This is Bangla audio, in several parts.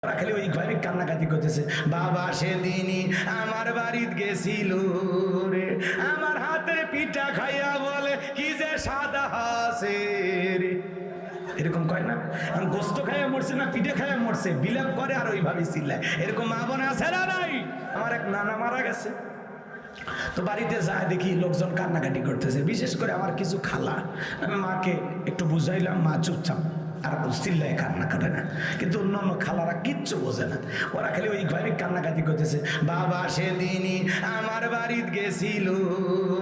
খালি ওইভাবে কান্নাকাটি করতেছে, বাবা সেদিনই আমার বাড়িতে গেছিল রে, আমার হাতে পিঠা খাইয়া বলে কি যে সাদা হাসে রে। এরকম কয় না, গোস্ত খাইয়া মরছে না পিঠে খাইয়া মরছে, বিলাপ করে আর ওইভাবে চিল্লায়। এরকম মা বোন আছে না নাই? আমার এক নানা মারা গেছে, তো বাড়িতে যায় দেখি লোকজন কান্নাকাটি করতেছে, বিশেষ করে আমার কিছু খালা। আমি মাকে একটু বুঝাইলাম, মা চুপচাপ আর চিল্লায় কান্না করে না, কিন্তু অন্যান্য খালারা কিচ্ছু বোঝে না, ওরা খালি ওইভাবে কান্নাকাটি করতেছে, বাবা সেদিনই আমার বাড়িতে গেছিল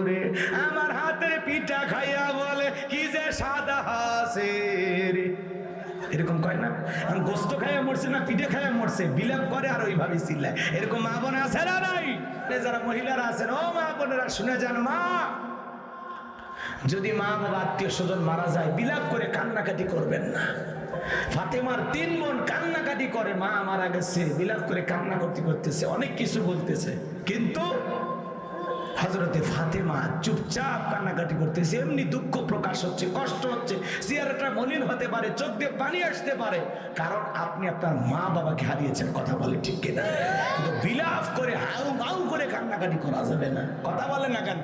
রে, আমার হাতে পিঠা খাইয়া বলে কি যে সাদা হাসে রে। এরকম কয় না, গোস্ত খাইয়া মরছে না পিঠে খাইয়া মরছে, বিলাপ করে আর ওইভাবে চিল্লায়। এরকম মা বোন আছে না নাই? যারা মহিলারা আছেন, ও মা বোনেরা শুনে যান, মা যদি মা বাবা আত্মীয় স্বজন মারা যায় বিলাপ করে কান্নাকাটি করবেন না। ফাতেমার 3 বোন কান্নাকাটি করে, মা মারা গেছে, বিলাপ করে কান্না করতেছে, অনেক কিছু বলতেছে, কিন্তু হযরতে ফাতেমা চুপচাপ কান্নাকাটি করতেছে। এমনি দুঃখ প্রকাশ হচ্ছে, কষ্ট হচ্ছে, চেহারাটা মলিন হতে পারে, চোখ দিয়ে পানি আসতে পারে, কারণ আপনি আপনার মা বাবাকে হারিয়েছেন। কথা বলে ঠিক কিনা? কিন্তু বিলাপ করে হাউ মাউ করে কান্নাকাটি করা যাবে না। কথা বলে না কেন?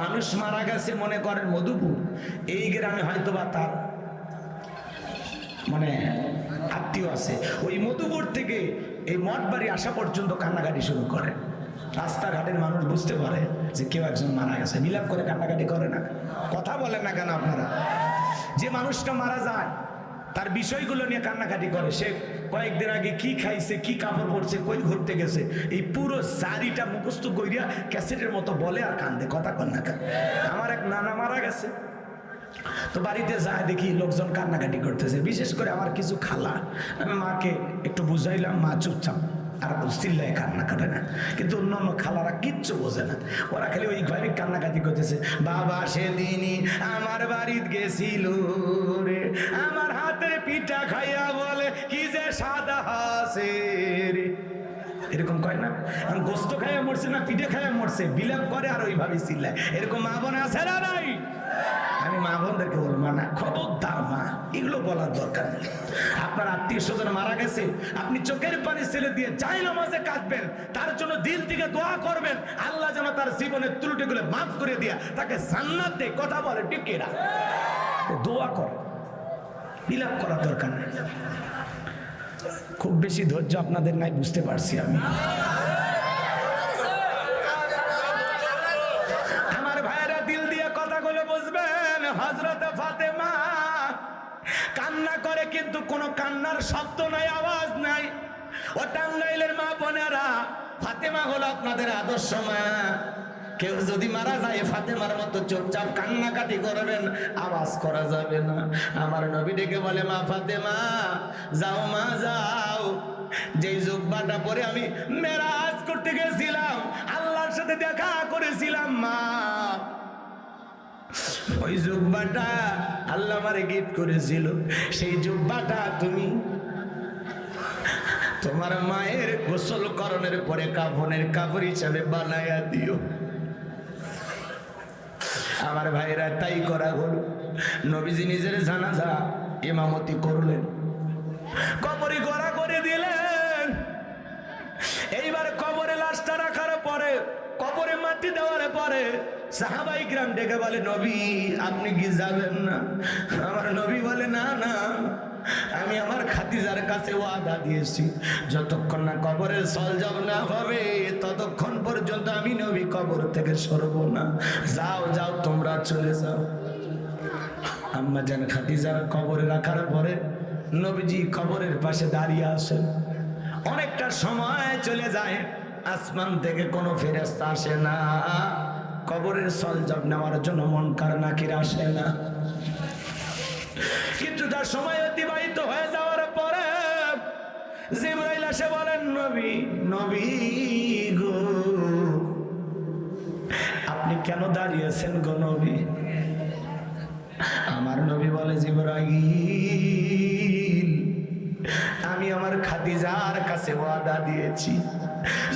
মানুষ মারা গেছে মনে করেন মধুপুর, এই গ্রামে হয়তোবা তার মানে আত্মীয় আছে, ওই মধুপুর থেকে এই মঠবাড়ি আসা পর্যন্ত কান্নাকাটি শুরু করে। রাস্তাঘাটের মানুষ বুঝতে পারে যে কেউ একজন মারা গেছে, বিলাপ করে কান্নাকাটি করে না। কথা বলেন না কেন আপনারা? যে মানুষটা মারা যায় তার বিষয়গুলো নিয়ে কান্নাকাটি করে, সে কয়েকদিন আগে কি খাইছে, কি কাপড় পরছে, কই ঘুরতে গেছে, এই পুরো জারিটা মুখস্থ কইরা ক্যাসেটের মতো বলে আর কান্দে। কথা কন না কেন? আমার এক নানা মারা গেছে, তো বাড়িতে যায় দেখি লোকজন কান্নাকাটি করতেছে, বিশেষ করে আমার কিছু খালা। আমি মাকে একটু বুঝাইলাম, মা চুপচাপ আর চিল্লায় কান্না করে না, কিন্তু অন্যান্য খালারা কিচ্ছু বোঝে না, ওরা খালি ওইভাবে কান্নাকাটি করতেছে, বাবা সেদিনই আমার বাড়িতে গেছিল রে, আমার হাতে পিঠা খাইয়া বলে কি যে সাদা হাসে রে। এরকম কয় না, গোস্ত খাইয়া মরছে না পিঠে খাইয়া মরছে, বিলাপ করে আর ওইভাবে চিল্লায়। এরকম মা বোন আছে না নাই? আমি মা বোনদেরকে বলবো না, খবরদার মা, এগুলো বলার দরকার নেই। আপনার আত্মীয় স্বজন মারা গেছে, আপনি চোখের পানি ছেড়ে দিয়ে যাই নামাজে কাঁদবেন, তার জন্য দিল থেকে দোয়া করবেন, আল্লাহ যেন তার জীবনের ত্রুটিগুলো মাফ করে দিয়া তাকে জান্নাত দেয়। কথা বলে ঠিক কিনা? দোয়া কর, বিলাপ করার দরকার নেই। খুব বেশি ধৈর্য আপনাদের নাই, বুঝতে পারছি আমি। আমার ভাইয়েরা দিল দিয়ে কথাগুলো বুঝবেন। হযরত ফাতেমা কান্না করে, কিন্তু কোনো কান্নার শব্দ নাই, আওয়াজ নাই। ও টাঙ্গাইলের মা বোনেরা, ফাতেমা হলো আপনাদের আদর্শ মা। কেউ যদি মারা যায় ফাতেমার মতো চুপচাপ কান্নাকাটি করবেন, আওয়াজ করা যাবে না। আমার নবী ডেকে বলে, মা ফাতেমা যাও, মা যাও, যেই জুব্বাটা পরে আমি মেরাজ করতে গেছিলাম, আল্লাহর সাথে দেখা করেছিলাম, মা ওই জুব্বাটা আল্লাহ আমারে গিফট করেছিল, সেই জুব্বাটা তুমি তোমার মায়ের গোসল করণের পরে কাফনের কাপড় হিসাবে বানায়া দিও। আমার ভাইরা তাই করা হলো। নবীজি নিজের জানাজা ইমামতি করলেন, কবরে গড়া করে দিলেন। এইবার কবরে লাশটা রাখার পরে, কবরে মাটি দেওয়ার পরে সাহাবাই কিরাম ডেকে বলে, নবী আপনি কি যাবেন না? আমার নবী বলে, না না, আমি আমার খাদিজার কাছে ওয়াদা দিয়েছি, যতক্ষণ না কবরের সলজব না হবে ততক্ষণ পর্যন্ত আমি নবী কবর থেকে সরব না। যাও যাও, তোমরা চলে যাও। আম্মা জান খাদিজার কবরে রাখার পরে নবীজি কবরের পাশে দাঁড়িয়ে আসেন। অনেকটা সময় চলে যায়, আসমান থেকে কোনো ফেরেশতা আসে না, কবরের সলজব নেওয়ার জন্য মুনকার নাকির আসে না। কিছুটা সময় অতিবাহিত হয়ে যাওয়ার পরে জিবরাইল এসে বলেন, নবী নবী গো, আপনি কেন দাঁড়িয়েছেন গো নবী? আমার নবী বলে, জিবরাইল আমি আমার খাদিজার কাছে ওয়াদা দিয়েছি,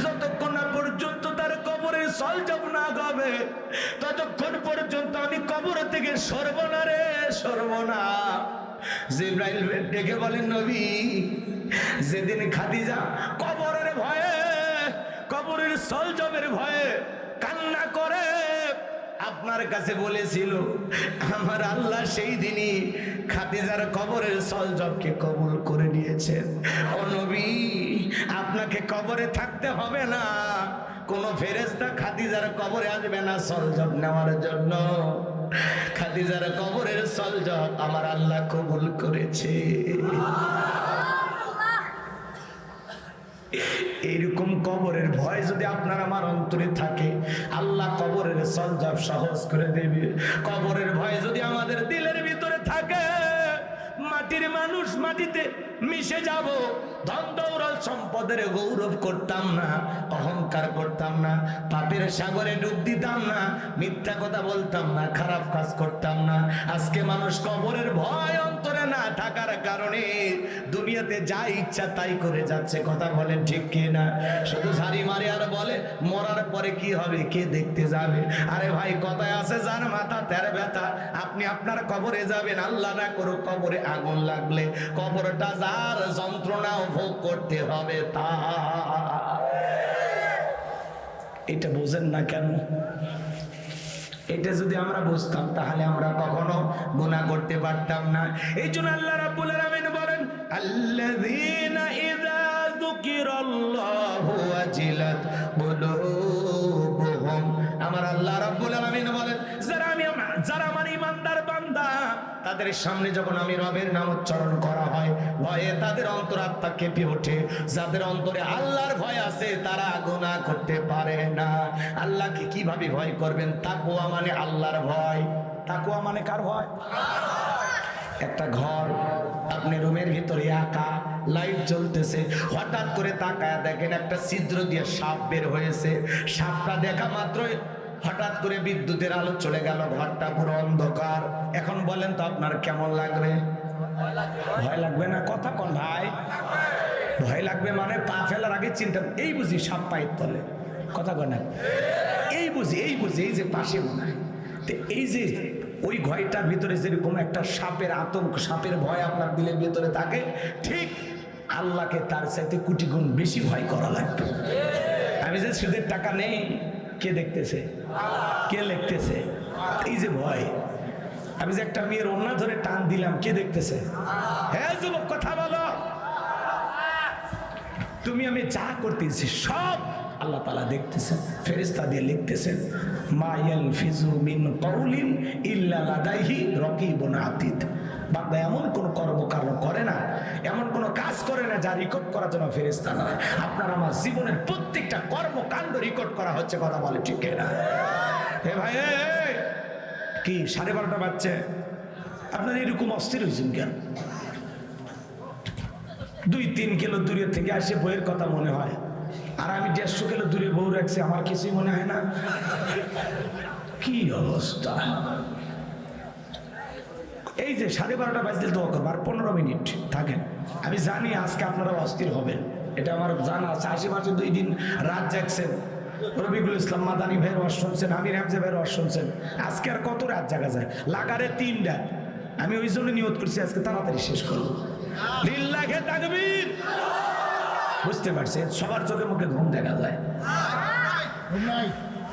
যতক্ষণ না পর্যন্ত তার কবরের সলজব না হবে ততক্ষণ পর্যন্ত আমি কবর থেকে সরব না রে, সরব না। জিবরাইল ডেকে বলেন, নবী যেদিন খাদিজা কবরের ভয়ে, কবরের সলজমের ভয়ে কান্না করে আপনার কাছে বলেছিল, আমার আল্লাহ সেই দিনই খাদিজার কবরের সলজবকে কবুল করে নিয়েছেন। ও নবী, আপনাকে কবরে থাকতে হবে না, কোন ফেরেশতা খাদিজার কবরে আসবে না সলজব নেওয়ার জন্য। খাদিজার কবরের সলজব আমার আল্লাহ কবুল করেছে। এইরকম কবরের ভয় যদি আপনার আমার অন্তরে থাকে, আল্লাহ কবরের সলজব সহজ করে দেবে। কবরের ভয় যদি আমাদের দিলের ভিতরে থাকে, মাটির মানুষ মাটিতে মিশে যাব, ধন দৌলত সম্পদের গৌরব করতাম না, অহংকার করতাম না, পাপের সাগরে ডুব দিতাম না, মিথ্যা কথা বলতাম না, খারাপ কাজ করতাম না। আজকে মানুষ কবরের ভয় অন্তরে না থাকার কারণে দুনিয়াতে যা ইচ্ছা তাই করে যাচ্ছে। কথা বলেন ঠিক কি না? শুধু ঝাড়ি মারে আর বলে মরার পরে কি হবে, কে দেখতে যাবে? আরে ভাই, কথায় আছে যার মাথা তের ব্যথা। আপনি আপনার কবরে যাবেন, আল্লাহ না করুক কবরে আগুন লাগলে কবরটা যার যন্ত্রণাও ভোগ করতে হবে তা। এটা বোঝেন না কেন? এটা যদি আমরা বুঝতাম তাহলে আমরা কখনো গুনাহ করতে পারতাম না। এই জন্য আল্লাহ রাব্বুল আলামিন বলেন, আল্লাযীনা ইযা যুকিরাল্লাহু ওয়াজিলাত কুলুবুহুম। আমার আল্লাহ রাব্বুল আলামিন বলেন, যারা আমার ঈমানদার বান্দা, তাদের সামনে যখন আমি রবের নাম উচ্চারণ করা হয়, ভয়ে তাদের অন্তরাত্মা কেঁপে ওঠে। যাদের অন্তরে আল্লাহর ভয় আছে তারা গুনাহ করতে পারে না। আল্লাহকে কিভাবে ভয় করবেন? তাকওয়া মানে আল্লাহর ভয়। তাকওয়া মানে কার ভয়? একটা ঘর, আপনি রুমের ভিতরে একা, লাইট জ্বলতেছে, হঠাৎ করে তাকায় দেখেন একটা ছিদ্র দিয়ে সাপ বের হয়েছে। সাপটা দেখা মাত্রই হঠাৎ করে বিদ্যুতের আলো চলে গেল, ঘরটা পুরো অন্ধকার। এখন বলেন তো আপনার কেমন লাগবে? ভয় লাগবে না? কথা কোন ভাই? ভয় লাগবে মানে পা ফেলার আগে চিন্তা, এই বুঝি সাপ পায়ের তলে। কথা কয় না? এই বুঝি এই যে পাশে মনে হয়। তো এই যে ওই ভয়টার ভিতরে যেরকম একটা সাপের আতঙ্ক, সাপের ভয় আপনার দিলের ভিতরে থাকে, ঠিক আল্লাহকে তার চাইতে কোটি গুণ বেশি ভয় করা লাগবে। আমি যে সুদের টাকা নেই, কে দেখতেছে? কে লিখতেছে? এই যে ভয়। আমি যে একটা মেয়ের ওড়না ধরে টান দিলাম, কে দেখতেছে? হ্যাঁ যুবক, কথা বলো। তুমি আমি যা করতেছি সব আল্লাহ তাআলা দেখতেছেন, ফেরেশতা দিয়ে লিখতেছেন। মা ইয়ালফিজু মিন কাউলিন ইল্লা লাদাইহি রাকিবুন আতীদ। বান্দা এমন কোন কর্মকাণ্ড করে না, এমন কোন কাজ করে না যা রেকর্ড করার জন্য ফেরেশতা নয়। আপনার আমার জীবনের প্রত্যেকটা কর্মকাণ্ড রেকর্ড করা হচ্ছে। কথা বলে ঠিক না? হে ভাই, কি 12:30 বাজছে? আপনার এরকম অস্থির হয়েছেন কেন? 2-3 কিলো দূরে থেকে আসে বইয়ের কথা মনে হয়, আর আমি 150 কিলো দূরে বউ রাখছি, আমার কিছুই মনে হয় না। কি অবস্থা! এই যে 12:30 বাজতে দোয়া করবো, আর 15 মিনিট থাকেন। আমি জানি আজকে আপনারা অস্থির হবেন, এটা আমার জানা আছে। আশেপাশে 2 দিন রাত জাগছেন, রবিকুল ইসলাম মাদানী ভাইয়ের ওয়াজ শুনছেন, আমির হামজা ভাইয়ের ওয়াজ শুনছেন। আজকে আর কত রাত জাগা যায়? লাগারে 3 রাত। আমি ওই জন্য নিয়ত করছি আজকে তাড়াতাড়ি শেষ করবো। লিল্লাহে তাকবীর। বুঝতে পারছেন? সবার চোখে মুখে ঘুম দেখা যায়।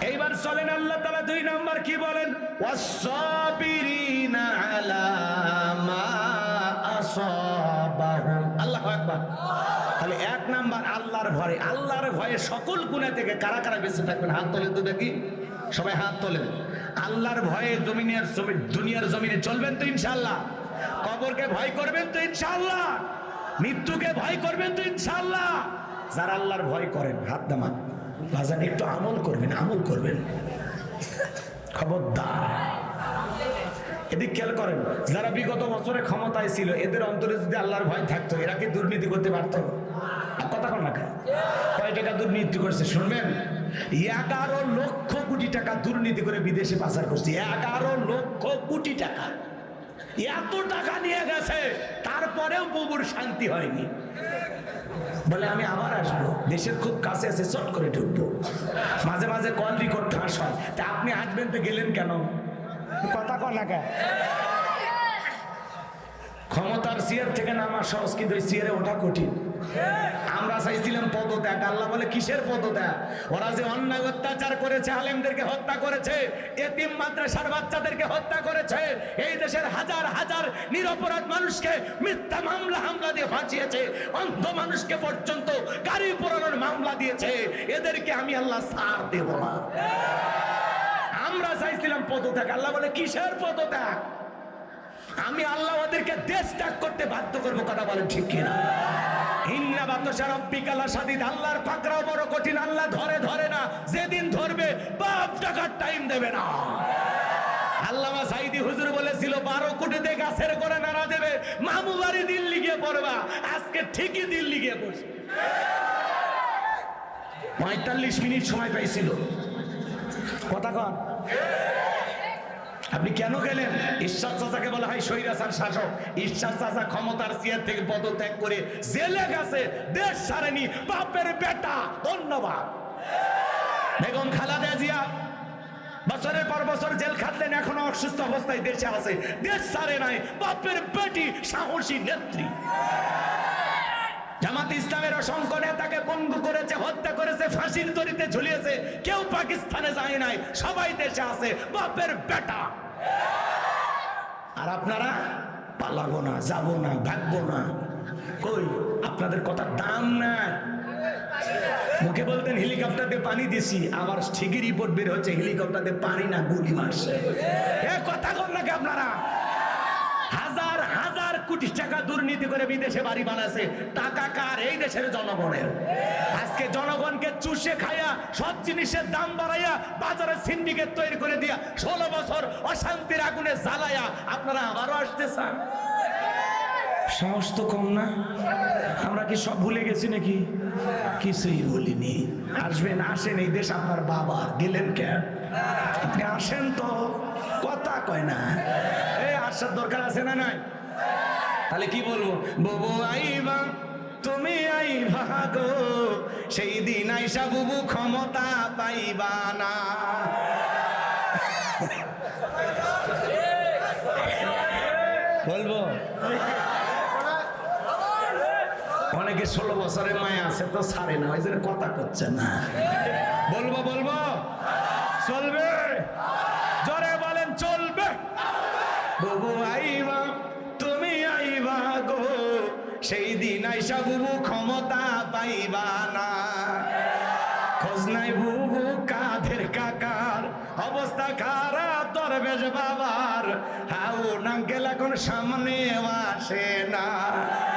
এইবার চলেন, আল্লাহ তাআলা 2 নাম্বার কি বলেন? ওয়াসসাবিরিনা আলা মা আসাবাহুম। আল্লাহু আকবার। তাহলে 1 নাম্বার আল্লাহর ভয়। আল্লাহর ভয়ে সকল গুনাহ থেকে কারা কারা বেঁচে থাকবেন? হাত তোলেন তো দেখি, সবাই হাত তোলেন। আল্লাহর ভয়ে দুনিয়ার জমিনে চলবেন তো ইনশাআল্লাহ? কবরকে ভয় করবেন তো ইনশাআল্লাহ? মৃত্যুকে ভয় করবেন তো ইনশাআল্লাহ? যারা আল্লাহর ভয় করেন হাত নামান। ভাজান একটু আমল করবেন, আমল করবেন, খবরদার। এদিক খেয়াল করেন, যারা বিগত বছরে ক্ষমতায় ছিল, এদের অন্তরে যদি আল্লাহর ভয় থাকতো, এরা কি দুর্নীতি করতে পারতো? কথা কন না, কয় টাকা দুর্নীতি করছে শুনবেন? 11 লক্ষ কোটি টাকা দুর্নীতি করে বিদেশে পাচার করছে। 11 লক্ষ কোটি টাকা। এত টাকা নিয়ে গেছে, তারপরেও বুবুর শান্তি হয়নি। বলে আমি আবার আসবো, দেশের খুব কাছে আছে, চট করে ঢুকবো। মাঝে মাঝে কল রেকর্ড ঠাস হয়। তা আপনি আসবেন তো গেলেন কেন? কথা কন না, ক্ষমতার চেয়ার থেকে নামা সহজ, কিন্তু এই চেয়ারে ওঠা কঠিন। আমরা চাইছিলাম পদত্যাগ, আল্লাহ বলে কিসের পদত্যাগ? ওরা যে অন্যায় অত্যাচার করেছে, আলেমদেরকে হত্যা করেছে, এতিম মাদ্রাসার বাচ্চাদেরকে হত্যা করেছে, এই দেশের হাজার হাজার নিরপরাধ মানুষকে মিথ্যা মামলা হামলা দিয়ে ফাঁসিয়েছে, অন্ধ মানুষকে পর্যন্ত গাড়ি পোড়ানোর মামলা দিয়েছে, এদেরকে আমি আল্লাহ ছাড় দেব না। আমরা চাইছিলাম পদত্যাগ, আল্লাহ বলে কিসের পদত্যাগ? আমি আল্লাহ ওদেরকে দেশ ত্যাগ করতে বাধ্য করবো। কথা বলেন ঠিক কিনা? ইন্না বাতশা রাব্বিকা লাশাদীদ, আল্লাহর পাকড়াও বড় কঠিন। আল্লাহ ধরে ধরে না, যেদিন ধরবে বাপ টাকার টাইম দেবে না। আল্লামা সাইদি হুজুর বলেছিল 12 কোটিতে গাছের গোড়া নাড়া দেবে, মামু বাড়ি দিল্লি গিয়ে পড়বা। আজকে ঠিকই দিল্লি গিয়ে পড়ছে। 45 মিনিট সময় পাইছিল। কথা কন, আপনি কেন গেলেন? ঈশ্বর চাচাকে বলা হয় স্বৈরাচার শাসক। ঈশ্বর চাচা ক্ষমতার চেয়ার থেকে পদত্যাগ করে জেলে গেছে, দেশ ছাড়েনি, বাপের বেটা। ধন্যবাদ। বেগম খালেদা জিয়া বছরের পর বছর জেল খাটলেন, এখনো অসুস্থ অবস্থায় দেশে আছে, দেশ ছাড়ে নাই, বাপের বেটি, সাহসী নেত্রী। জামাত ইসলামের অসংখ্য নেতাকে পঙ্গু করেছে, হত্যা করেছে, ফাঁসির দড়িতে ঝুলিয়েছে, কেউ পাকিস্তানে যায় নাই, সবাই দেশে আছে, বাপের বেটা। আর আপনারা পালাবো না, যাবো না, ভাগবো না। কই আপনাদের কথার দাম নাই। মুখে বলতেন হেলিকপ্টার দিয়ে পানি দিছি, আবার ঠিকই রিপোর্ট বের হচ্ছে হেলিকপ্টার দিয়ে পানি না গুলি মারছে। এ কথা কন নাকি আপনারা? হাজার হাজার কোটি টাকা দুর্নীতি করে বিদেশে বাড়ি বানাচ্ছে, টাকা কার? এই দেশের জনগণের। আজকে জনগণকে চুষে খায়া, সব জিনিসের দাম বাড়াইয়া, বাজারে সিন্ডিকেট তৈরি করে দিয়া, 16 বছর অশান্তির আগুনে জ্বালায়া আপনারা আবারও আসতে চান। সাহস তো কম না? আমরা কি সব ভুলে গেছি নাকি? কিছুই বলিনি। আসবেন, আসেন, এই দেশ আপনার বাবা। গেলেন কেন? আপনি আসেন তো, কথা কয় না। এই আসার দরকার আছে না নাই? তাহলে কি বলবো? বুবু আইবা, তুমি আইবা গো, সেই দিন আইসা বুবু ক্ষমতা পাইবা না। বলবো অনেকে 16 বছরের মায়া আছে তো ছাড়ে না, ওই জন্য কথা করছে না। বলবো বলবো, চলবে? জোরে বলেন চলবে। বুবু আইবা, তুমি আইবা গো, সেই দিন আইসা বুবু ক্ষমতা পাইবা না। খোঁজ নাই বুবু কাদের কাকার, অবস্থা খারাপ দরবেশ বাবার, হাউ নাঙ্কেল এখন সামনে আসে না।